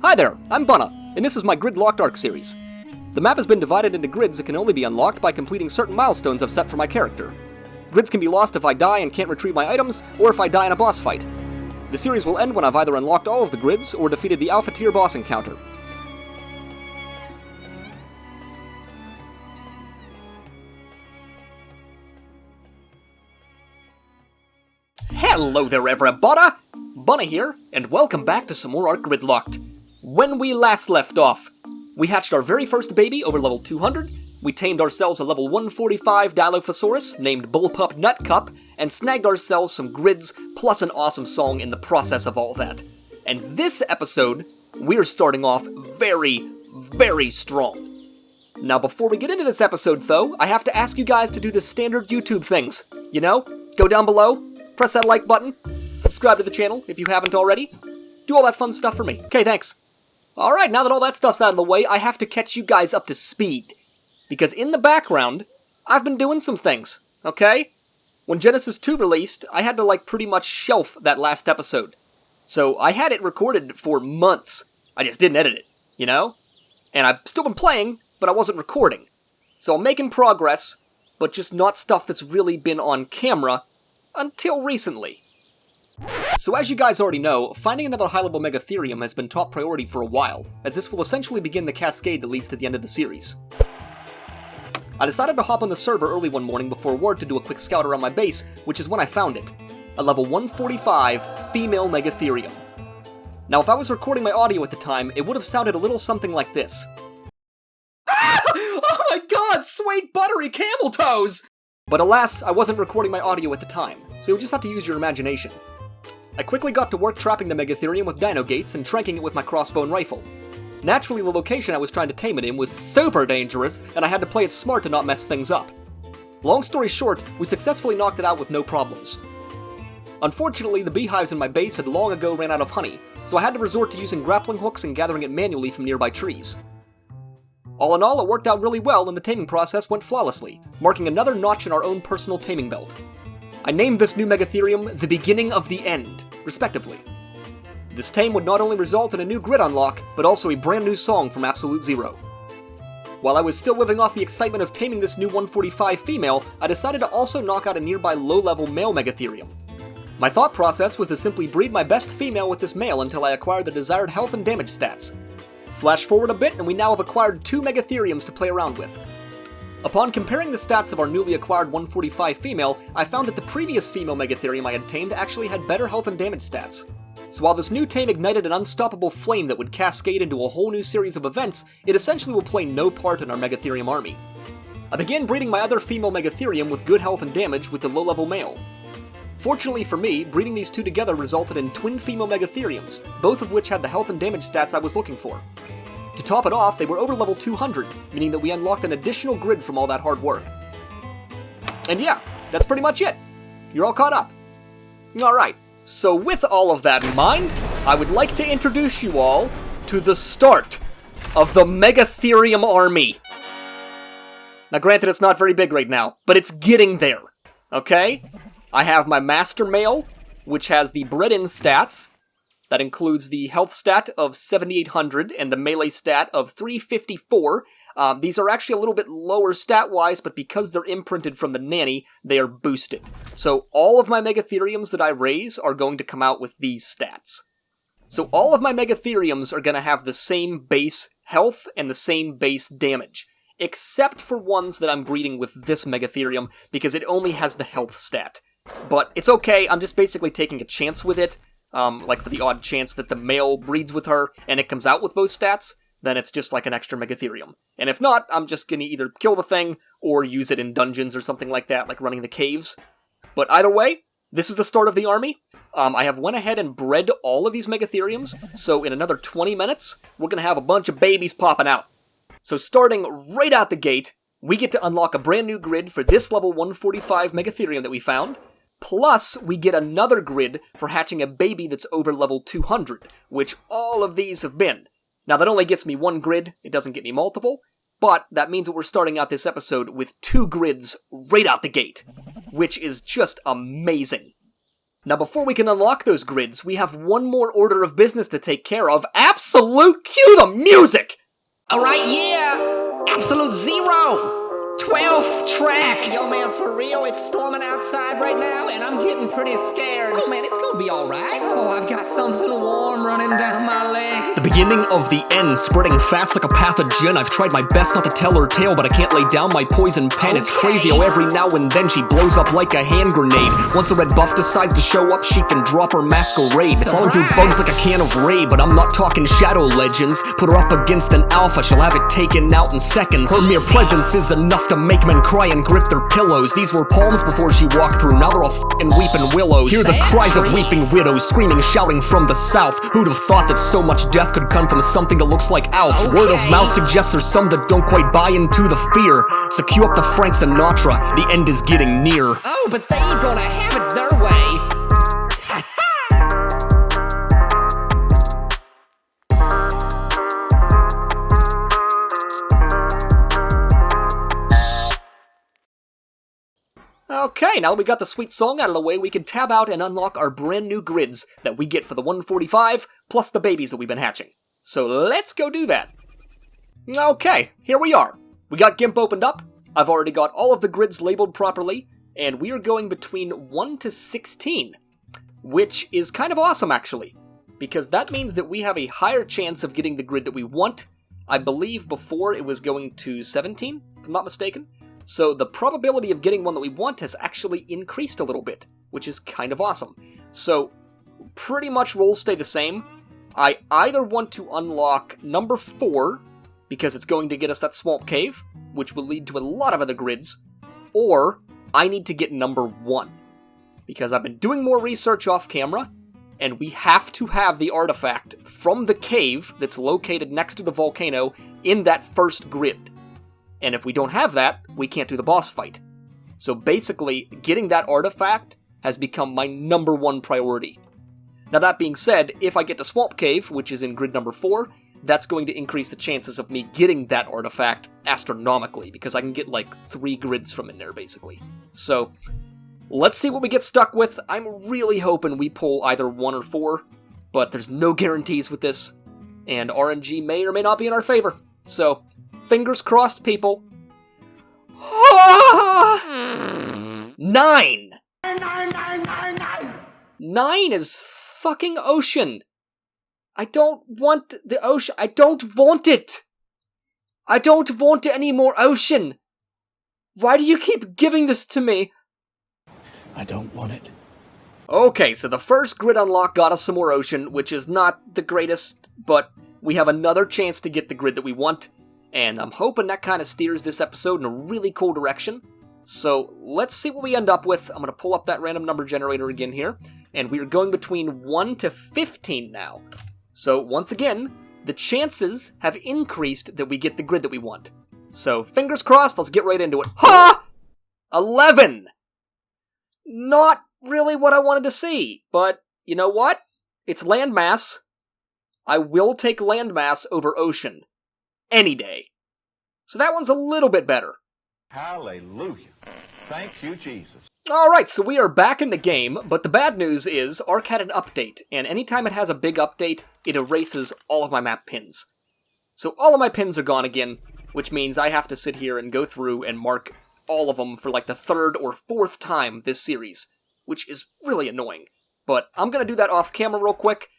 Hi there, I'm Bunna, and this is my grid-locked ARK series. The map has been divided into grids that can only be unlocked by completing certain milestones I've set for my character. Grids can be lost if I die and can't retrieve my items, or if I die in a boss fight. The series will end when I've either unlocked all of the grids, or defeated the Alpha Tier boss encounter. Hello there everybody! Bunna here, and welcome back to some more ARK Gridlocked. When we last left off, we hatched our very first baby over level 200, we tamed ourselves a level 145 Dilophosaurus named Bullpup Nutcup, and snagged ourselves some grids plus an awesome song in the process of all that. And this episode, we're starting off very, very strong. Now before we get into this episode though, I have to ask you guys to do the standard YouTube things. You know, go down below, press that like button, subscribe to the channel if you haven't already, do all that fun stuff for me. Okay, thanks. Alright, now that all that stuff's out of the way, I have to catch you guys up to speed. Because in the background, I've been doing some things, okay? When Genesis 2 released, I had to pretty much shelf that last episode. So I had it recorded for months. I just didn't edit it, you know? And I've still been playing, but I wasn't recording. So I'm making progress, but just not stuff that's really been on camera until recently. So as you guys already know, finding another high-level Megatherium has been top priority for a while, as this will essentially begin the cascade that leads to the end of the series. I decided to hop on the server early one morning before work to do a quick scout around my base, which is when I found it. A level 145 female Megatherium. Now if I was recording my audio at the time, it would have sounded a little something like this. Oh my god, sweet buttery camel toes! But alas, I wasn't recording my audio at the time, so you would just have to use your imagination. I quickly got to work trapping the Megatherium with dino gates and tranking it with my crossbone rifle. Naturally, the location I was trying to tame it in was super dangerous, and I had to play it smart to not mess things up. Long story short, we successfully knocked it out with no problems. Unfortunately, the beehives in my base had long ago ran out of honey, so I had to resort to using grappling hooks and gathering it manually from nearby trees. All in all, it worked out really well and the taming process went flawlessly, marking another notch in our own personal taming belt. I named this new Megatherium the Beginning of the End, respectively. This tame would not only result in a new grid unlock, but also a brand new song from Absolute Zero. While I was still living off the excitement of taming this new 145 female, I decided to also knock out a nearby low-level male Megatherium. My thought process was to simply breed my best female with this male until I acquired the desired health and damage stats. Flash forward a bit and we now have acquired 2 Megatheriums to play around with. Upon comparing the stats of our newly acquired 145 female, I found that the previous female Megatherium I had tamed actually had better health and damage stats. So while this new tame ignited an unstoppable flame that would cascade into a whole new series of events, it essentially will play no part in our Megatherium army. I began breeding my other female Megatherium with good health and damage with the low-level male. Fortunately for me, breeding these two together resulted in twin female Megatheriums, both of which had the health and damage stats I was looking for. To top it off, they were over level 200, meaning that we unlocked an additional grid from all that hard work. And yeah, that's pretty much it. You're all caught up. Alright, so with all of that in mind, I would like to introduce you all to the start of the Megatherium army. Now granted, it's not very big right now, but it's getting there, okay? I have my master male, which has the bred-in stats. That includes the health stat of 7,800 and the melee stat of 354. These are actually a little bit lower stat-wise, but because they're imprinted from the nanny, they are boosted. So all of my Megatheriums that I raise are going to come out with these stats. So all of my Megatheriums are going to have the same base health and the same base damage, except for ones that I'm breeding with this Megatherium, because it only has the health stat. But it's okay, I'm just basically taking a chance with it. For the odd chance that the male breeds with her and it comes out with both stats, then it's just like an extra Megatherium. And if not, I'm just gonna either kill the thing or use it in dungeons or something like that, like running the caves. But either way, this is the start of the army. I have went ahead and bred all of these Megatheriums, so in another 20 minutes, we're gonna have a bunch of babies popping out. So starting right out the gate, we get to unlock a brand new grid for this level 145 Megatherium that we found. Plus, we get another grid for hatching a baby that's over level 200, which all of these have been. Now, that only gets me one grid, it doesn't get me multiple, but that means that we're starting out this episode with 2 grids right out the gate, which is just amazing. Now before we can unlock those grids, we have one more order of business to take care of. Absolute cue the music! Alright, yeah! Absolute zero! 12th track! Yo, man, for real, it's storming outside right now, and I'm getting pretty scared. Oh, man, it's gonna be alright. Oh, I've got something warm running down my leg. The beginning of the end, spreading fast like a pathogen. I've tried my best not to tell her tale, but I can't lay down my poison pen. It's crazy how every now and then she blows up like a hand grenade. Once the red buff decides to show up, she can drop her masquerade. Falling through bugs like a can of Ray, but I'm not talking Shadow Legends. Put her up against an alpha, she'll have it taken out in seconds. Her mere presence is enough to make men cry and grip their pillows. These were palms before she walked through, now they're all f***ing weeping willows. Hear the cries of weeping widows, screaming, shouting from the south. Who'd have thought that so much death could come from something that looks like Alf? Word of mouth suggests there's some that don't quite buy into the fear. So cue up the Frank Sinatra, the end is getting near. Oh, but they ain't gonna have it their way. Okay, now that we got the sweet song out of the way, we can tab out and unlock our brand new grids that we get for the 145, plus the babies that we've been hatching. So let's go do that. Okay, here we are. We got GIMP opened up, I've already got all of the grids labeled properly, and we are going between 1 to 16, which is kind of awesome actually, because that means that we have a higher chance of getting the grid that we want. I believe before it was going to 17, if I'm not mistaken. So the probability of getting one that we want has actually increased a little bit, which is kind of awesome. So pretty much roles stay the same. I either want to unlock number 4, because it's going to get us that swamp cave, which will lead to a lot of other grids, or I need to get number 1, because I've been doing more research off camera, and we have to have the artifact from the cave that's located next to the volcano in that first grid. And if we don't have that, we can't do the boss fight. So basically, getting that artifact has become my number 1 priority. Now that being said, if I get to Swamp Cave, which is in grid number 4, that's going to increase the chances of me getting that artifact astronomically, because I can get like 3 grids from in there, basically. So, let's see what we get stuck with. I'm really hoping we pull either 1 or 4, but there's no guarantees with this, and RNG may or may not be in our favor. So, fingers crossed, people. 9! 9 is fucking ocean. I don't want the ocean. I don't want it. I don't want any more ocean. Why do you keep giving this to me? I don't want it. Okay, so the first grid unlock got us some more ocean, which is not the greatest, but we have another chance to get the grid that we want. And I'm hoping that kind of steers this episode in a really cool direction. So let's see what we end up with. I'm going to pull up that random number generator again here. And we are going between 1 to 15 now. So once again, the chances have increased that we get the grid that we want. So fingers crossed, let's get right into it. Ha! 11! Not really what I wanted to see, but you know what? It's landmass. I will take landmass over ocean. Any day. So that one's a little bit better. Hallelujah. Thank you, Jesus. Alright, so we are back in the game, but the bad news is ARK had an update, and anytime it has a big update, it erases all of my map pins. So all of my pins are gone again, which means I have to sit here and go through and mark all of them for like the 3rd or 4th time this series, which is really annoying. But I'm gonna do that off camera real quick.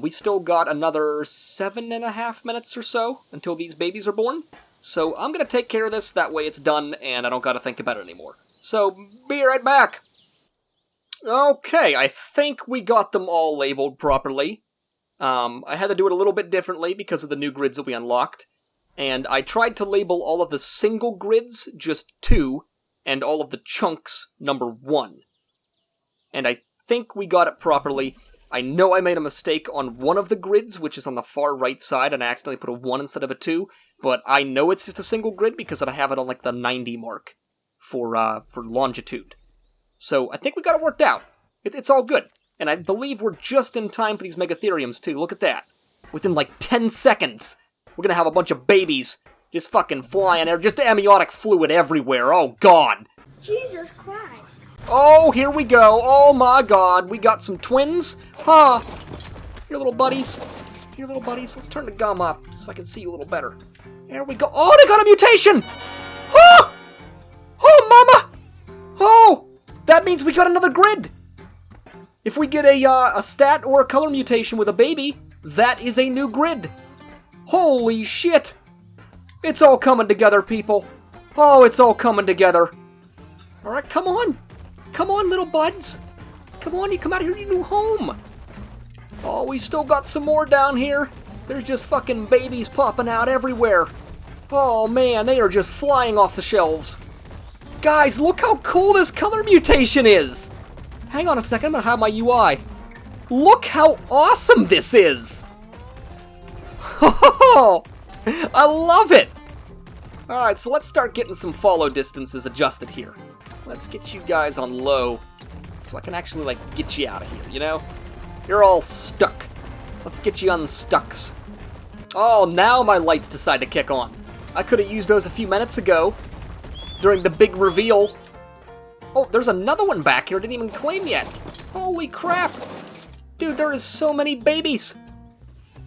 We still got another 7.5 minutes or so until these babies are born. So I'm gonna take care of this, that way it's done and I don't gotta think about it anymore. So, be right back. Okay, I think we got them all labeled properly. I had to do it a little bit differently because of the new grids that we unlocked. And I tried to label all of the single grids just 2, and all of the chunks number 1. And I think we got it properly. I know I made a mistake on one of the grids, which is on the far right side, and I accidentally put a 1 instead of a 2, but I know it's just a single grid because I have it on like the 90 mark for longitude. So I think we got it worked out. It's all good. And I believe we're just in time for these Megatheriums too. Look at that. Within like 10 seconds, we're gonna have a bunch of babies just fucking flying there, just amniotic fluid everywhere. Oh god. Jesus Christ. Oh, here we go. Oh my god, we got some twins. Huh. Here, little buddies. Here, little buddies. Let's turn the gum up so I can see you a little better. There we go. Oh, they got a mutation! Huh! Oh, mama! Oh! That means we got another grid! If we get a stat or a color mutation with a baby, that is a new grid. Holy shit! It's all coming together, people. Oh, it's all coming together. Alright, come on. Come on, little buds. Come on, you come out here to your new home. Oh, we still got some more down here. There's just fucking babies popping out everywhere. Oh man, they are just flying off the shelves. Guys, look how cool this color mutation is. Hang on a second, I'm gonna hide my UI. Look how awesome this is. Oh, I love it. Alright, so let's start getting some follow distances adjusted here. Let's get you guys on low so I can actually, like, get you out of here, you know? You're all stuck. Let's get you unstucks. Oh, now my lights decide to kick on. I could have used those a few minutes ago during the big reveal. Oh, there's another one back here. Didn't even claim yet. Holy crap. Dude, there is so many babies.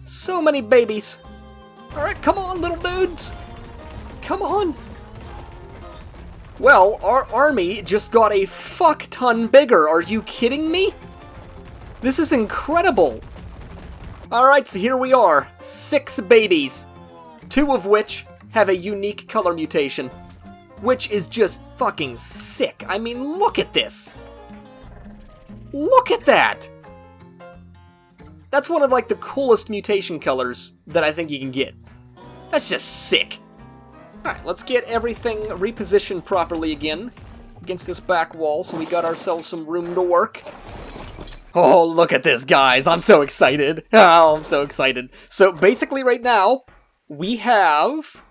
So many babies. Alright, come on, little dudes. Come on. Well, our army just got a fuck ton bigger. Are you kidding me? This is incredible. Alright, so here we are. 6 babies. 2 of which have a unique color mutation. Which is just fucking sick. I mean, look at this. Look at that. That's one of, like, the coolest mutation colors that I think you can get. That's just sick. Alright, let's get everything repositioned properly again against this back wall so we got ourselves some room to work. Oh, look at this, guys. I'm so excited. Oh, I'm so excited. So, basically right now, we have...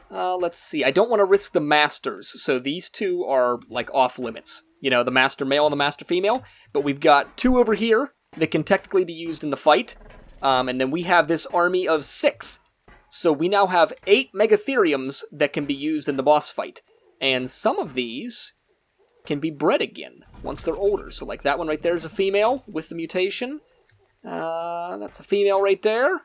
let's see. I don't want to risk the masters, so these 2 are, like, off limits. You know, the master male and the master female. But we've got 2 over here that can technically be used in the fight. And then we have this army of 6. So we now have 8 Megatheriums that can be used in the boss fight. And some of these can be bred again once they're older. So like that one right there is a female with the mutation. That's a female right there.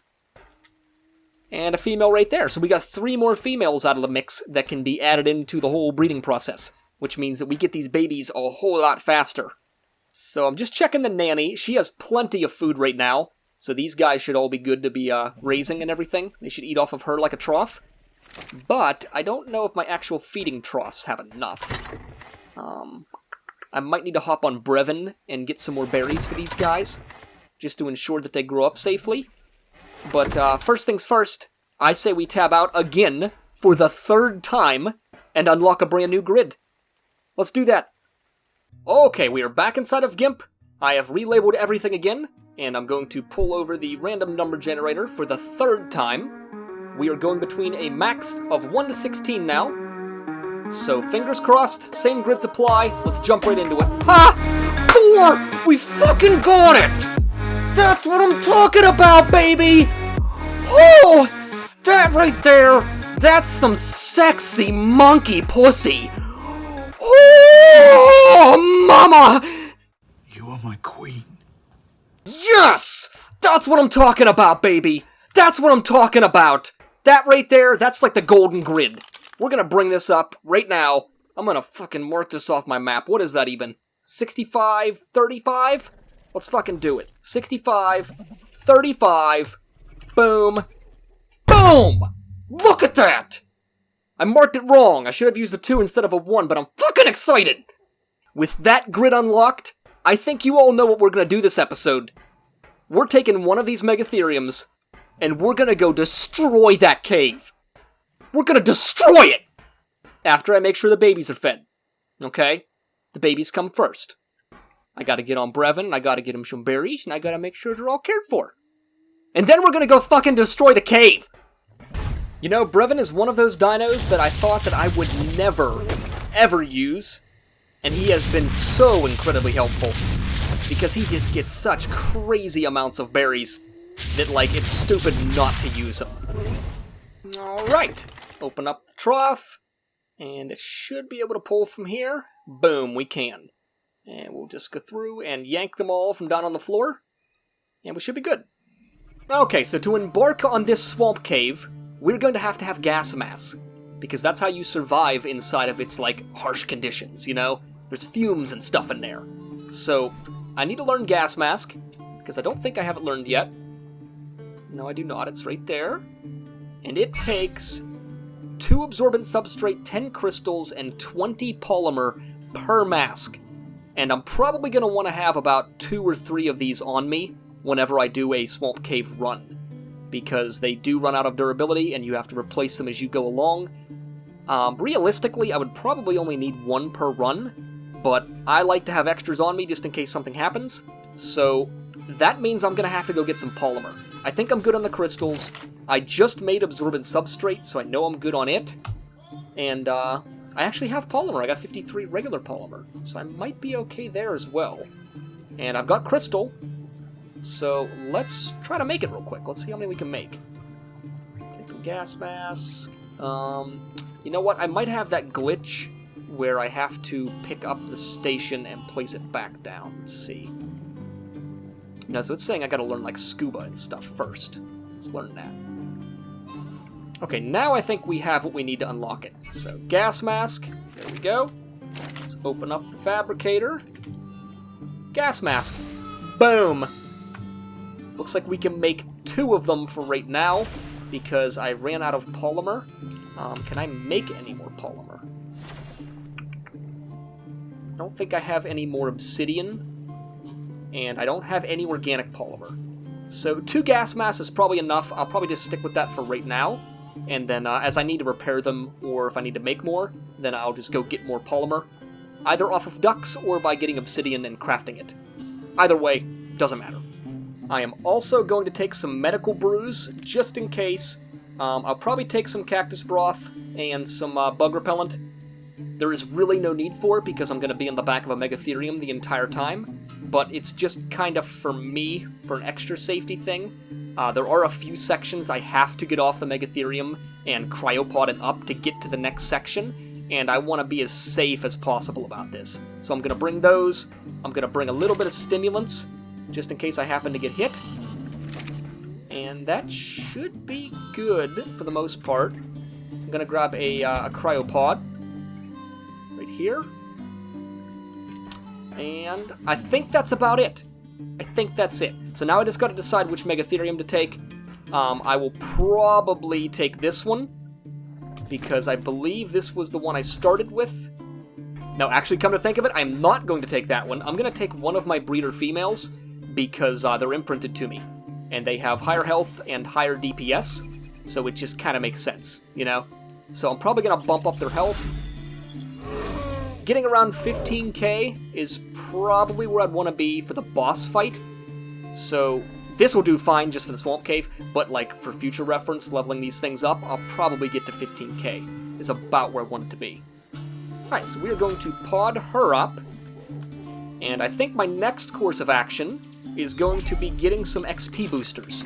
And a female right there. So we got 3 more females out of the mix that can be added into the whole breeding process. Which means that we get these babies a whole lot faster. So I'm just checking the nanny. She has plenty of food right now. So these guys should all be good to be raising and everything. They should eat off of her like a trough. But I don't know if my actual feeding troughs have enough. I might need to hop on Brevin and get some more berries for these guys. Just to ensure that they grow up safely. But first things first, I say we tab out again for the 3rd time and unlock a brand new grid. Let's do that. Okay, we are back inside of GIMP. I have relabeled everything again, and I'm going to pull over the random number generator for the 3rd time. We are going between a max of 1 to 16 now. So fingers crossed, same grids apply. Let's jump right into it. Ha! 4! We fucking got it! That's what I'm talking about, baby! Oh! That right there, that's some sexy monkey pussy. Oh, mama! You are my queen. Yes! That's what I'm talking about, baby! That's what I'm talking about! That right there, that's like the golden grid. We're gonna bring this up right now. I'm gonna fucking mark this off my map. What is that even? 65, 35? Let's fucking do it. 65, 35, boom, boom! Look at that! I marked it wrong. I should have used a 2 instead of a 1, but I'm fucking excited! With that grid unlocked, I think you all know what we're gonna do this episode. We're taking one of these Megatheriums, and we're gonna go destroy that cave. We're gonna destroy it! After I make sure the babies are fed. Okay? The babies come first. I gotta get on Brevin, and I gotta get him some berries, and I gotta make sure they're all cared for. And then we're gonna go fucking destroy the cave! You know, Brevin is one of those dinos that I thought that I would never, ever use. And he has been so incredibly helpful. Because he just gets such crazy amounts of berries that, like, it's stupid not to use him. Alright, open up the trough. And it should be able to pull from here. Boom, we can. And we'll just go through and yank them all from down on the floor. And we should be good. Okay, so to embark on this swamp cave, we're going to have gas masks. Because that's how you survive inside of its, like, harsh conditions, you know? There's fumes and stuff in there. So, I need to learn gas mask, because I don't think I have it learned yet. No, I do not. It's right there. And it takes 2 absorbent substrate, 10 crystals, and 20 polymer per mask. And I'm probably going to want to have about 2 or 3 of these on me whenever I do a swamp cave run, because they do run out of durability and you have to replace them as you go along. Realistically, I would probably only need 1 per run, but I like to have extras on me just in case something happens, so that means I'm going to have to go get some polymer. I think I'm good on the crystals. I just made absorbent substrate, so I know I'm good on it, and I actually have polymer. I got 53 regular polymer, so I might be okay there as well. And I've got crystal, so let's try to make it real quick. Let's see how many we can make. Let's take the gas mask. You know what? I might have that glitch where I have to pick up the station and place it back down. Let's see. No, so it's saying I gotta learn, like, scuba and stuff first. Let's learn that. Okay, now I think we have what we need to unlock it. So, gas mask. There we go. Let's open up the fabricator. Gas mask. Boom! Looks like we can make 2 of them for right now, because I ran out of polymer. Can I make any more polymer? I don't think I have any more obsidian, and I don't have any organic polymer. So 2 gas masks is probably enough. I'll probably just stick with that for right now, and then as I need to repair them, or if I need to make more, then I'll just go get more polymer, either off of ducks or by getting obsidian and crafting it. Either way, doesn't matter. I am also going to take some medical brews, just in case. I'll probably take some cactus broth and some bug repellent. There is really no need for it because I'm going to be in the back of a Megatherium the entire time, but it's just kind of for me, for an extra safety thing. There are a few sections I have to get off the Megatherium and cryopod it up to get to the next section, and I want to be as safe as possible about this. So I'm going to bring those. I'm going to bring a little bit of stimulants, just in case I happen to get hit. And that should be good for the most part. I'm going to grab a cryopod right here. And I think that's about it. I think that's it. So now I just got to decide which Megatherium to take. I will probably take this one, because I believe this was the one I started with. No, actually, come to think of it, I'm not going to take that one. I'm going to take one of my breeder females, because they're imprinted to me. And they have higher health and higher DPS, so it just kind of makes sense, you know? So I'm probably going to bump up their health. Getting around 15k is probably where I'd want to be for the boss fight. So this will do fine just for the swamp cave, but like for future reference, leveling these things up, I'll probably get to 15k. Is about where I want it to be. Alright, so we are going to pod her up. And I think my next course of action is going to be getting some XP boosters.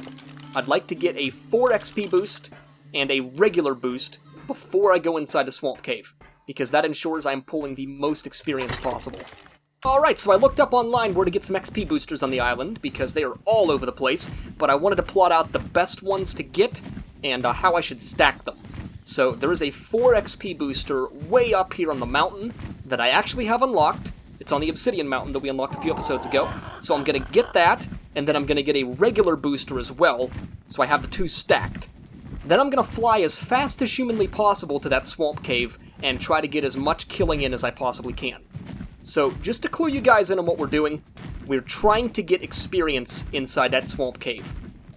I'd like to get a 4 XP boost and a regular boost before I go inside the swamp cave, because that ensures I'm pulling the most experience possible. Alright, so I looked up online where to get some XP boosters on the island, because they are all over the place, but I wanted to plot out the best ones to get, and how I should stack them. So there is a 4 XP booster way up here on the mountain that I actually have unlocked. It's on the Obsidian Mountain that we unlocked a few episodes ago, so I'm going to get that, and then I'm going to get a regular booster as well, so I have the 2 stacked. Then I'm going to fly as fast as humanly possible to that swamp cave and try to get as much killing in as I possibly can. So, just to clue you guys in on what we're doing, we're trying to get experience inside that swamp cave.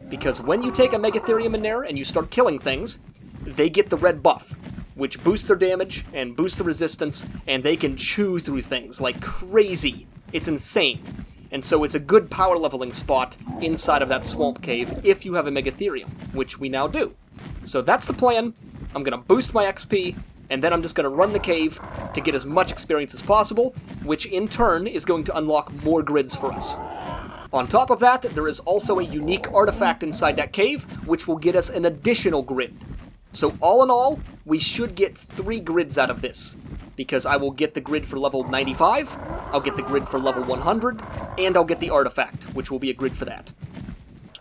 Because when you take a Megatherium in there and you start killing things, they get the red buff, which boosts their damage and boosts the resistance, and they can chew through things like crazy. It's insane. And so it's a good power leveling spot inside of that swamp cave if you have a Megatherium, which we now do. So that's the plan. I'm going to boost my XP, and then I'm just going to run the cave to get as much experience as possible, which in turn is going to unlock more grids for us. On top of that, there is also a unique artifact inside that cave, which will get us an additional grid. So all in all, we should get 3 grids out of this, because I will get the grid for level 95, I'll get the grid for level 100, and I'll get the artifact, which will be a grid for that.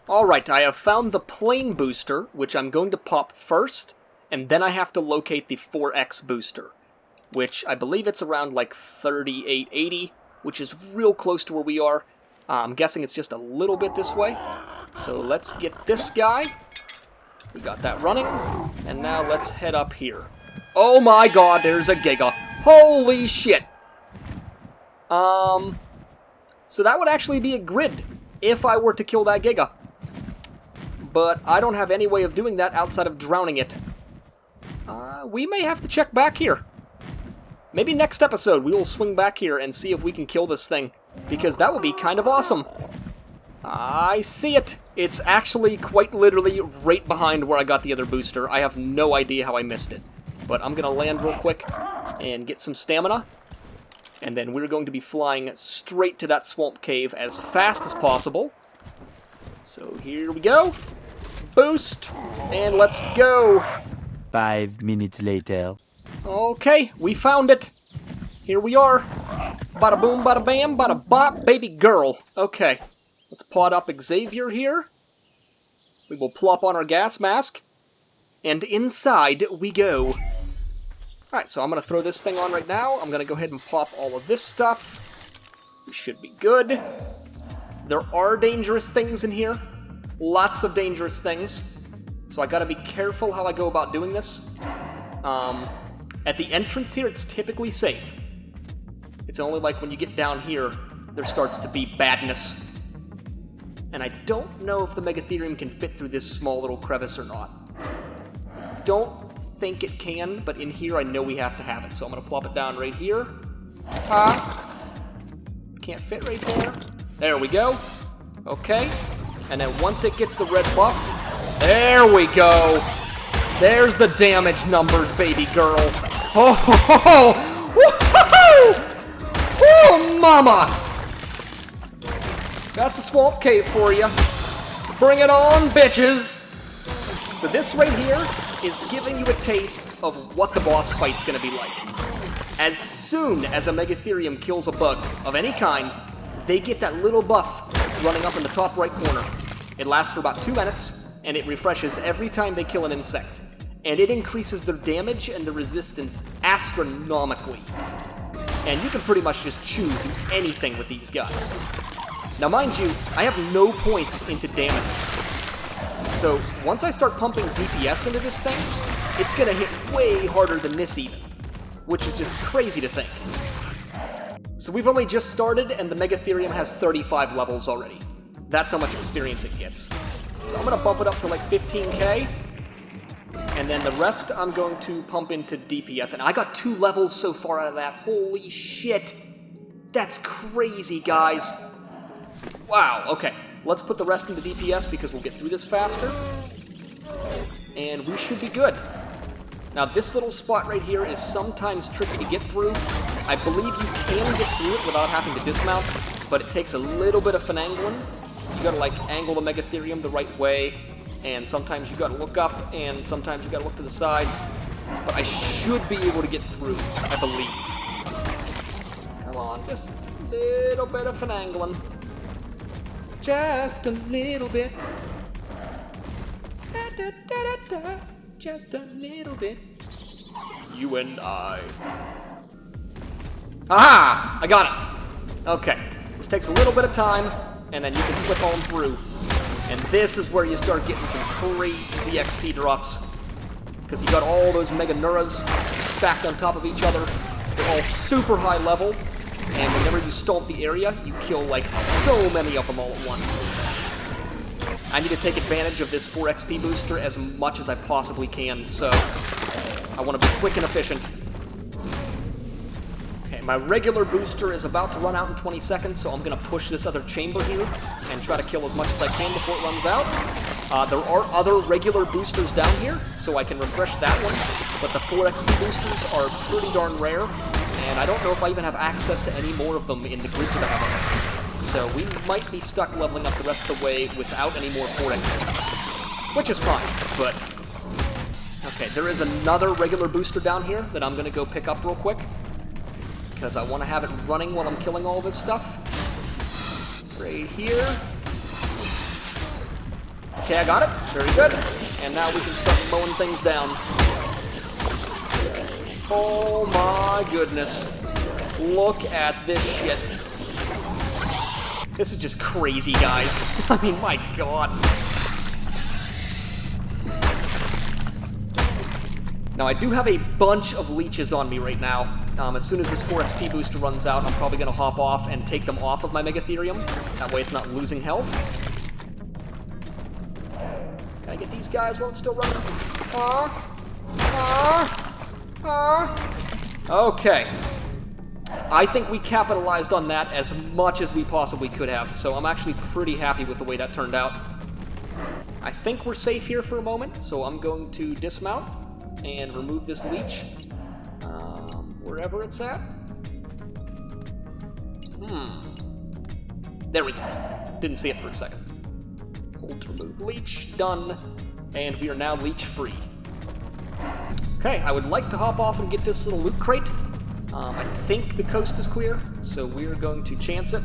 Alright, I have found the plane booster, which I'm going to pop first, and then I have to locate the 4X booster, which I believe it's around like 3880, which is real close to where we are. I'm guessing it's just a little bit this way. So let's get this guy. We got that running, and now let's head up here. Oh my god, there's a Giga. Holy shit! So that would actually be a grid if I were to kill that Giga. But I don't have any way of doing that outside of drowning it. We may have to check back here. Maybe next episode we will swing back here and see if we can kill this thing, because that would be kind of awesome. I see it. It's actually quite literally right behind where I got the other booster. I have no idea how I missed it. But I'm going to land real quick and get some stamina. And then we're going to be flying straight to that swamp cave as fast as possible. So here we go. Boost. And let's go. 5 minutes later. Okay, we found it. Here we are. Bada boom, bada bam, bada bop, baby girl. Okay, let's pod up Xavier here. We will plop on our gas mask. And inside we go. Alright, so I'm going to throw this thing on right now. I'm going to go ahead and pop all of this stuff. We should be good. There are dangerous things in here. Lots of dangerous things. So I got to be careful how I go about doing this. At the entrance here, it's typically safe. It's only like when you get down here, there starts to be badness. And I don't know if the Megatherium can fit through this small little crevice or not. Don't think it can, but in here I know we have to have it, so I'm going to plop it down right here. Can't fit right there. There we go. Okay. And then once it gets the red buff, there we go. There's the damage numbers, baby girl. Oh, ho, ho, ho. Woo-hoo! Oh, mama! That's the swamp cave for you. Bring it on, bitches! So this right here is giving you a taste of what the boss fight's gonna be like. As soon as a Megatherium kills a bug of any kind, they get that little buff running up in the top right corner. It lasts for about 2 minutes, and it refreshes every time they kill an insect. And it increases their damage and their resistance astronomically. And you can pretty much just chew through anything with these guys. Now mind you, I have no points into damage. So once I start pumping DPS into this thing, it's gonna hit way harder than this even. Which is just crazy to think. So we've only just started, and the Megatherium has 35 levels already. That's how much experience it gets. So I'm gonna bump it up to like 15k. And then the rest I'm going to pump into DPS. And I got 2 levels so far out of that. Holy shit. That's crazy, guys. Wow, okay. Let's put the rest into DPS because we'll get through this faster. And we should be good. Now this little spot right here is sometimes tricky to get through. I believe you can get through it without having to dismount, but it takes a little bit of finagling. You gotta like angle the Megatherium the right way, and sometimes you gotta look up, and sometimes you gotta look to the side. But I should be able to get through, I believe. Come on, just a little bit of finagling. Just a little bit. Da, da, da, da, da. Just a little bit. You and I. Aha! I got it. Okay. This takes a little bit of time, and then you can slip on through. And this is where you start getting some crazy XP drops. Because you got all those Meganuras stacked on top of each other. They're all super high level. And whenever you stomp the area, you kill like so many of them all at once. I need to take advantage of this 4 XP booster as much as I possibly can, so I want to be quick and efficient. Okay, my regular booster is about to run out in 20 seconds, so I'm going to push this other chamber here and try to kill as much as I can before it runs out. There are other regular boosters down here, so I can refresh that one, but the 4 XP boosters are pretty darn rare, and I don't know if I even have access to any more of them in the grids that I have on. So we might be stuck leveling up the rest of the way without any more 4 XPs, which is fine, but... Okay, there is another regular booster down here that I'm going to go pick up real quick. because I want to have it running while I'm killing all this stuff. Right here. Okay, I got it. Very good. And now we can start mowing things down. Oh my goodness. Look at this shit. This is just crazy, guys. I mean, my god. Now, I do have a bunch of leeches on me right now. As soon as this 4 XP booster runs out, I'm probably going to hop off and take them off of my Megatherium. That way it's not losing health. Can I get these guys while it's still running? Okay. I think we capitalized on that as much as we possibly could have, so I'm actually pretty happy with the way that turned out. I think we're safe here for a moment, so I'm going to dismount and remove this leech. Wherever it's at. There we go. Didn't see it for a second. Hold to remove leech. Done. And we are now leech free. Okay, I would like to hop off and get this little loot crate. I think the coast is clear, so we're going to chance it.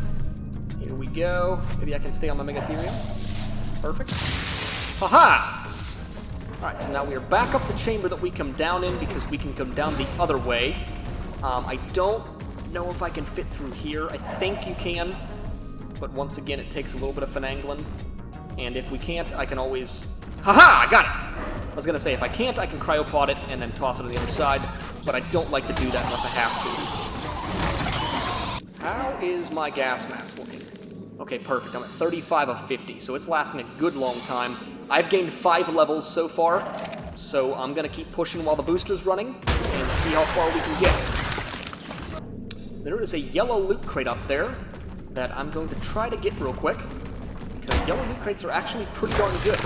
Here we go. Maybe I can stay on my Megatherium. Perfect. Haha! Alright, so now we are back up the chamber that we come down in because we can come down the other way. I don't know if I can fit through here. I think you can, but once again, it takes a little bit of finagling. And if we can't, I can always... Haha! I got it! I was gonna say, if I can't, I can cryopod it and then toss it on the other side, but I don't like to do that unless I have to. How is my gas mask looking? Okay, perfect. I'm at 35 of 50, so it's lasting a good long time. I've gained 5 levels so far, so I'm gonna keep pushing while the booster's running and see how far we can get. There is a yellow loot crate up there that I'm going to try to get real quick, because yellow loot crates are actually pretty darn good.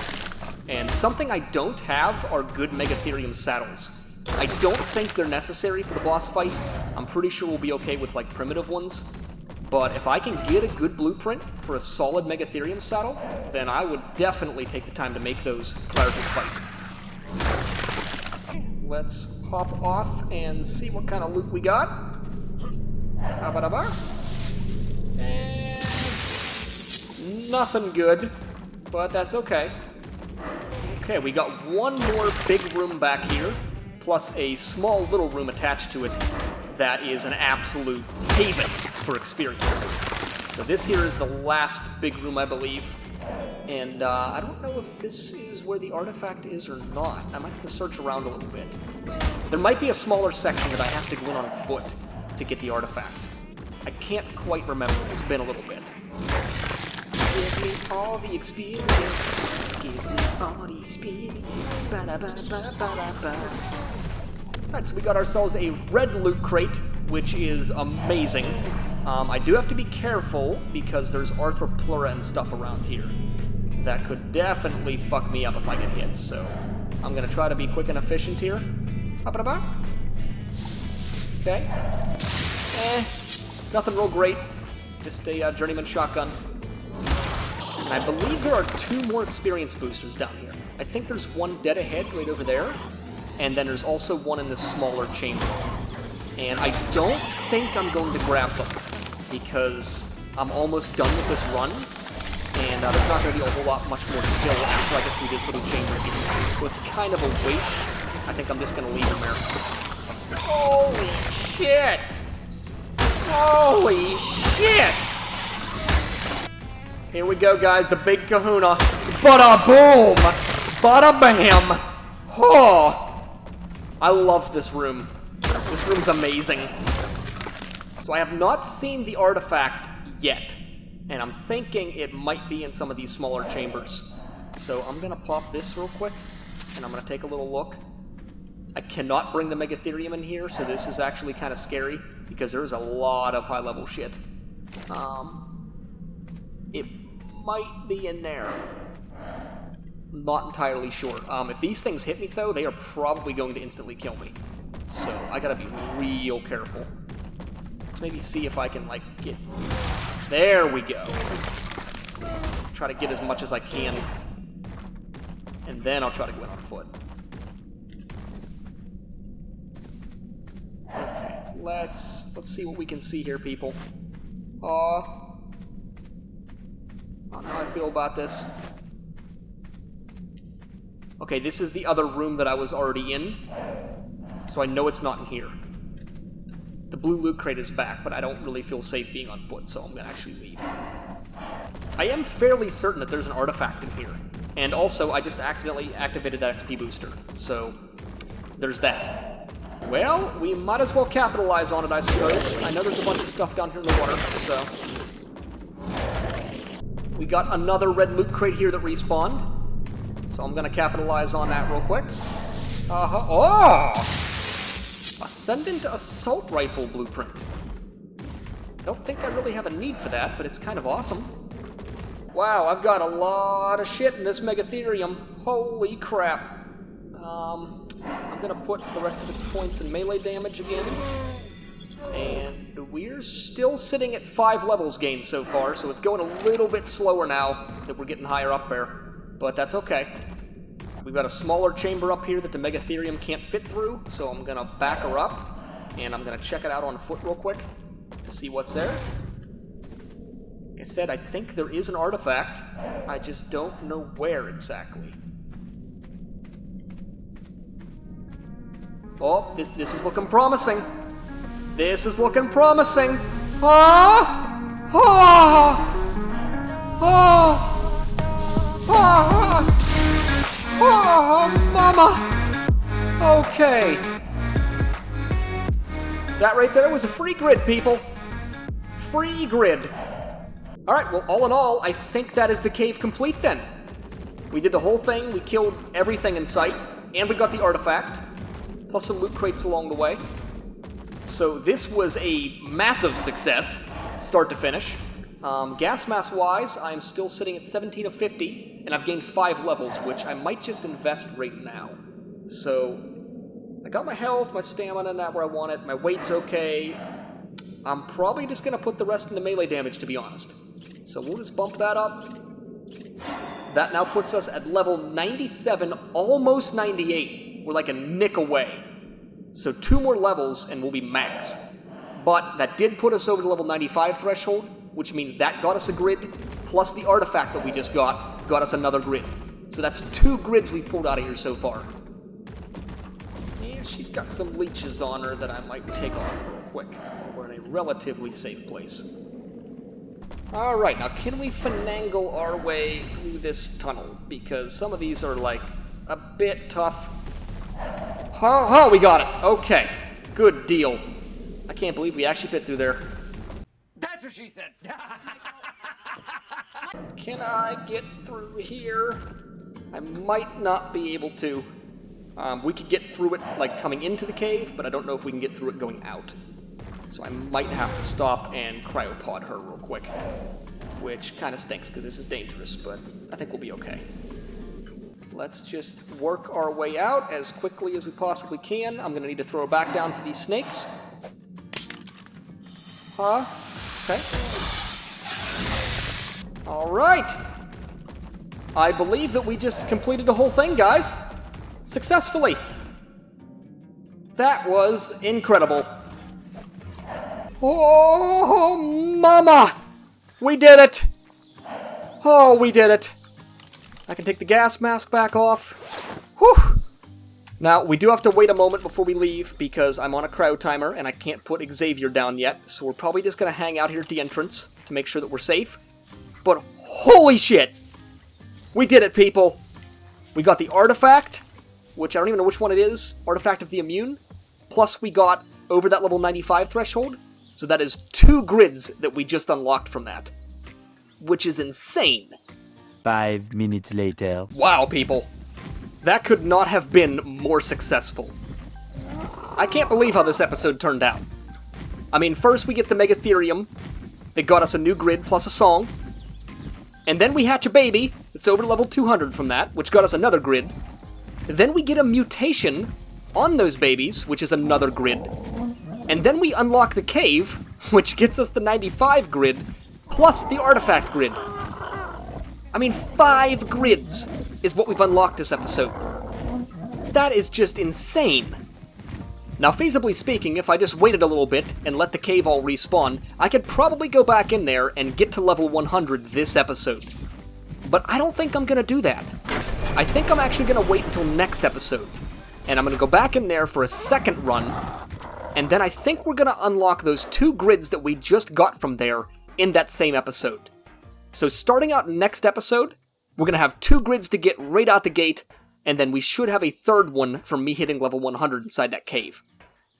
And something I don't have are good Megatherium saddles. I don't think they're necessary for the boss fight. I'm pretty sure we'll be okay with, like, primitive ones. But if I can get a good blueprint for a solid Megatherium saddle, then I would definitely take the time to make those prior to the fight. Let's hop off and see what kind of loot we got. And nothing good, but that's okay. Okay, we got one more big room back here, plus a small little room attached to it that is an absolute haven for experience. So this here is the last big room, I believe. And I don't know if this is where the artifact is or not. I might have to search around a little bit. There might be a smaller section that I have to go in on foot to get the artifact. I can't quite remember. It's been a little bit. Give me all the experience. Give me all the experience. Ba-da-ba-ba-ba-da-ba. Alright, so we got ourselves a red loot crate, which is amazing. I do have to be careful because there's Arthropleura and stuff around here. That could definitely fuck me up if I get hit, so I'm gonna try to be quick and efficient here. Ba-ba-da-ba. Okay. Nothing real great. Just a journeyman shotgun. And I believe there are 2 more experience boosters down here. I think there's one dead ahead right over there. And then there's also one in this smaller chamber. And I don't think I'm going to grab them, because I'm almost done with this run, and there's not going to be a whole lot much more to kill after I get through this little chamber here. So it's kind of a waste. I think I'm just going to leave them there. Holy shit! Holy shit! Here we go, guys, the big kahuna. Bada boom! Bada bam! Oh! I love this room. This room's amazing. So I have not seen the artifact yet, and I'm thinking it might be in some of these smaller chambers. So I'm gonna pop this real quick, and I'm gonna take a little look. I cannot bring the Megatherium in here, so this is actually kind of scary, because there's a lot of high-level shit. It might be in there. Not entirely sure. If these things hit me, though, they are probably going to instantly kill me. So I gotta be real careful. Let's maybe see if I can, like, get... There we go. Let's try to get as much as I can. And then I'll try to go in on foot. Okay, let's see what we can see here, people. I don't know how I feel about this. Okay, this is the other room that I was already in, so I know it's not in here. The blue loot crate is back, but I don't really feel safe being on foot, so I'm gonna actually leave. I am fairly certain that there's an artifact in here, and also I just accidentally activated that XP booster, so there's that. Well, we might as well capitalize on it, I suppose. I know there's a bunch of stuff down here in the water, so... We got another red loot crate here that respawned, so I'm gonna capitalize on that real quick. Oh! Ascendant Assault Rifle blueprint. I don't think I really have a need for that, but it's kind of awesome. Wow, I've got a lot of shit in this Megatherium. Holy crap. I'm gonna put the rest of its points in melee damage again. And we're still sitting at 5 levels gained so far, so it's going a little bit slower now that we're getting higher up there. But that's okay. We've got a smaller chamber up here that the Megatherium can't fit through, so I'm gonna back her up, and I'm gonna check it out on foot real quick to see what's there. Like I said, I think there is an artifact. I just don't know where exactly. Oh, this is looking promising. This is looking promising. Ah! Ah! Ah! Ah! Oh, mama! Okay. That right there was a free grid, people. Free grid. Alright, well, all in all, I think that is the cave complete then. We did the whole thing, we killed everything in sight, and we got the artifact, plus some loot crates along the way. So this was a massive success, start to finish. Gas mass-wise, I'm still sitting at 17 of 50, and I've gained 5 levels, which I might just invest right now. So, I got my health, my stamina, not where I want it, my weight's okay. I'm probably just gonna put the rest into melee damage, to be honest. So we'll just bump that up. That now puts us at level 97, almost 98. We're like a nick away. So 2 more levels and we'll be maxed. But that did put us over the level 95 threshold, which means that got us a grid, plus the artifact that we just got us another grid. So that's 2 grids we've pulled out of here so far. And she's got some leeches on her that I might take off real quick. We're in a relatively safe place. Alright, now can we finagle our way through this tunnel? Because some of these are like a bit tough. Oh, we got it. Okay, good deal. I can't believe we actually fit through there. That's what she said. Can I get through here? I might not be able to. We could get through it like coming into the cave, but I don't know if we can get through it going out. So I might have to stop and cryopod her real quick, which kind of stinks because this is dangerous, but I think we'll be okay. Let's just work our way out as quickly as we possibly can. I'm going to need to throw her back down for these snakes. Huh? Okay. Alright. I believe that we just completed the whole thing, guys. Successfully. That was incredible. Oh, mama! We did it! Oh, we did it. I can take the gas mask back off. Whew! Now, we do have to wait a moment before we leave, because I'm on a cryo timer, and I can't put Xavier down yet, so we're probably just gonna hang out here at the entrance to make sure that we're safe. But holy shit! We did it, people! We got the artifact, which I don't even know which one it is, Artifact of the Immune, plus we got over that level 95 threshold, so that is 2 grids that we just unlocked from that, which is insane. 5 minutes later. Wow, people. That could not have been more successful. I can't believe how this episode turned out. I mean, first we get the Megatherium that got us a new grid plus a song, and then we hatch a baby that's over level 200 from that, which got us another grid. Then we get a mutation on those babies, which is another grid. And then we unlock the cave, which gets us the 95 grid, plus the artifact grid. I mean, 5 grids is what we've unlocked this episode. That is just insane. Now, feasibly speaking, if I just waited a little bit and let the cave all respawn, I could probably go back in there and get to level 100 this episode. But I don't think I'm gonna do that. I think I'm actually gonna wait until next episode. And I'm gonna go back in there for a second run, and then I think we're gonna unlock those 2 grids that we just got from there in that same episode. So starting out next episode, we're gonna have 2 grids to get right out the gate, and then we should have a 3rd one from me hitting level 100 inside that cave.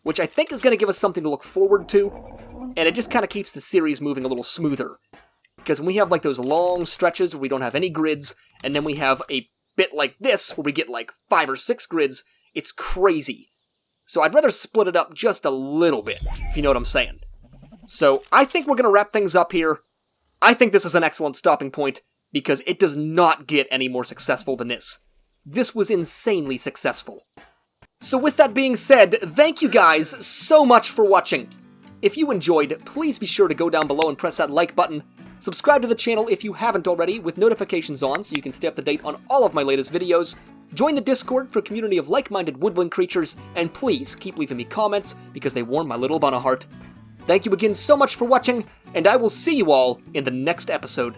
Which I think is gonna give us something to look forward to, and it just kinda keeps the series moving a little smoother. Because when we have like those long stretches where we don't have any grids, and then we have a bit like this where we get like 5 or 6 grids, it's crazy. So I'd rather split it up just a little bit, if you know what I'm saying. So I think we're gonna wrap things up here. I think this is an excellent stopping point, because it does not get any more successful than this. This was insanely successful. So with that being said, thank you guys so much for watching. If you enjoyed, please be sure to go down below and press that like button. Subscribe to the channel if you haven't already, with notifications on so you can stay up to date on all of my latest videos. Join the Discord for a community of like-minded woodland creatures, and please keep leaving me comments because they warm my little bun of heart. Thank you again so much for watching, and I will see you all in the next episode.